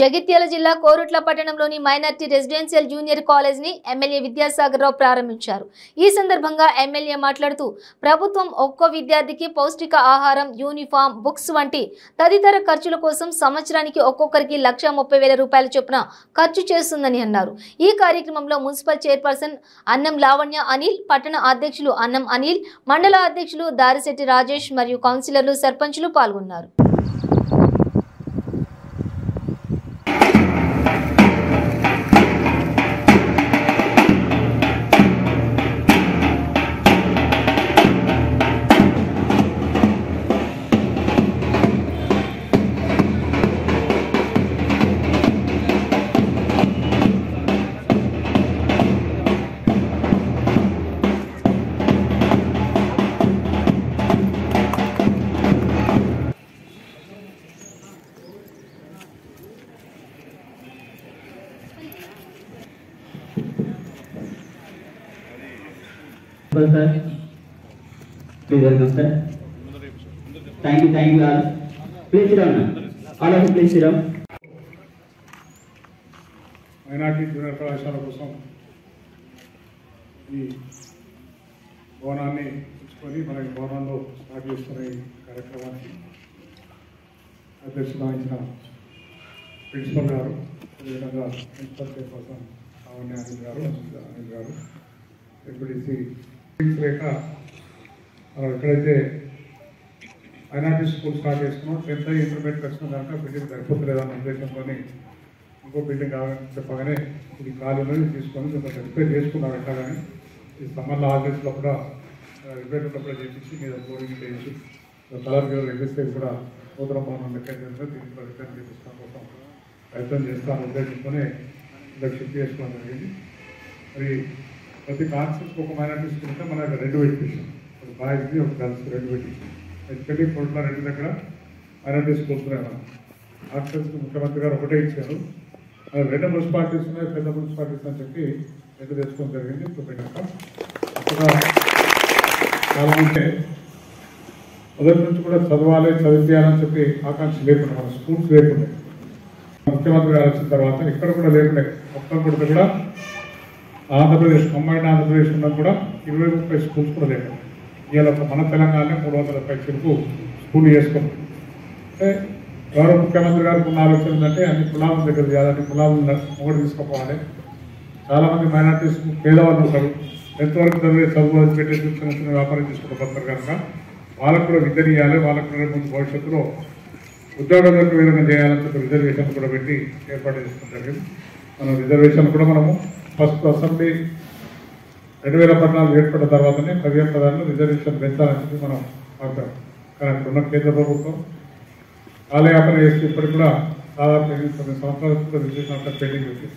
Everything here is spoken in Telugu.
జగిత్యాల జిల్లా కోరుట్ల పట్టణంలోని మైనార్టీ రెసిడెన్షియల్ జూనియర్ కాలేజ్ ని ఎమ్మెల్యే విద్యాసాగర్ రావు ప్రారంభించారు। ఈ సందర్భంగా ఎమ్మెల్యే మాట్లాడుతూ ప్రభుత్వం ఒక్కో విద్యార్థికి పౌష్టిక ఆహారం, యూనిఫామ్, బుక్స్ వంటి తదితర ఖర్చుల కోసం సంవత్సరానికి ఒక్కొక్కరికి 1,30,000 రూపాయల చొప్పున ఖర్చు చేస్తుందని అన్నారు। ఈ కార్యక్రమంలో మున్సిపల్ చైర్పర్సన్ అన్నం లావణ్య అనిల్, పట్టణ అధ్యక్షులు అన్నం అనిల్, మండల అధ్యక్షులు దారిశెట్టి రాజేష్ మరియు కౌన్సిలర్లు, సర్పంచులు పాల్గొన్నారు। Sir, please welcome sir. Thank you all. Please sit down. All of you please sit down. Minority junior కళాశాల కోసం ఈ భవనాన్ని తెచ్చుకొని మనకి భవనంలో స్టార్ట్ చేస్తున్న ఈ కార్యక్రమానికి అధ్యక్షత వహించిన ప్రిన్సిపల్ గారు, అదేవిధంగా ప్రిన్సిపల్ చైర్పర్సన్ లావణ్య అనిల్ గారు, ఎంపీడీసీ లేక మనం ఎక్కడైతే మైనార్టీ స్కూల్ స్టార్ట్ చేసుకున్నాం 10th ఇంటర్మీడియట్ వచ్చిన దాంట్లో బిల్డింగ్ సరిపోతలేదన్న ఉద్దేశంతో ఇంకో బిల్డింగ్ కావాలని చెప్పగానే ఇది ఖాళీలో తీసుకొని కొంచెం రిపేర్ చేసుకున్నాం ఎట్లా, కానీ ఈ సమ్మర్లో హాలిడేస్లో కూడా రిపేర్ ఉన్నప్పుడు చేపించి మీద బోరింగ్ చేయించి కలర్ గేర్ ఎగిస్తే కూడా నూతన భవనం లెక్క దీంట్లో రిపేర్ చేపించడం కోసం ప్రయత్నం చేస్తాను ఉద్దేశంతోనే ఇలా షిఫ్ట్ చేసుకోవడం జరిగింది। మరి ప్రతి కాన్సెప్ట్కి ఒక మైనార్టీ స్కూల్ ఉంటే మన రెండు పెట్టించాం, ఒక బాయ్స్కి ఒక గర్ల్స్ రెండు పెట్టించాం। ఎస్పెషల్లీ కోట్ల రెండు దగ్గర మైనార్టీ స్కూల్స్ ఉన్నాయి। మనం కాన్సెప్ట్స్ ముఖ్యమంత్రి గారు ఒకటే ఇచ్చారు, రెండు మున్సిపాలిటీస్ ఉన్నాయి, పెద్ద మున్సిపాలిటీస్ అని చెప్పి రెండు తెచ్చుకోవడం జరిగింది। ఇప్పుడు పెట్టాక అక్కడ చాలామంది మొదటి నుంచి కూడా చదివించాలని చెప్పి ఆకాంక్ష లేకుండా, మన స్కూల్స్ లేకుండా ముఖ్యమంత్రి గారు వచ్చిన తర్వాత ఇక్కడ కూడా లేకుండా మొత్తం కూడా ఆంధ్రప్రదేశ్ కంబైండ్ ఆంధ్రప్రదేశ్ ఉన్నా కూడా 20-30 స్కూల్స్ కూడా లేకుండా ఇవాళ మన తెలంగాణ 350 స్కూల్ చేసుకుంది। అంటే గౌరవ ముఖ్యమంత్రి గారికి ఉన్న ఆలోచన ఏంటంటే అన్ని కులాల దగ్గర చేయాలి, అన్ని కులాలను మొగడు తీసుకుపోవాలి। చాలామంది మైనార్టీస్ పేదవాళ్ళు ఉంటారు, ఎంతవరకు చదువు పెట్టేసి చిన్న చిన్న వ్యాపారం చేసుకుంటారు కనుక వాళ్ళకు కూడా విద్యను ఇవ్వాలి, వాళ్ళకు కూడా ముందు భవిష్యత్తులో ఉద్యోగాలకు విధంగా చేయాలని చెప్పి రిజర్వేషన్ కూడా పెట్టి ఏర్పాటు చేసుకోవడం జరిగింది। మనం రిజర్వేషన్ కూడా మనము ఫస్ట్ అసెంబ్లీ 2014 ఏర్పడిన తర్వాతనే 15 రిజర్వేషన్ పెంచాలని చెప్పి మనం ఆపాం। కానీ అక్కడ ఉన్న కేంద్ర ప్రభుత్వం కాలయాపన చేస్తే ఇప్పటికి కూడా దాదాపు 8 సంవత్సరాల రిజర్వేషన్ అంతా పెండింగ్ ఉంది।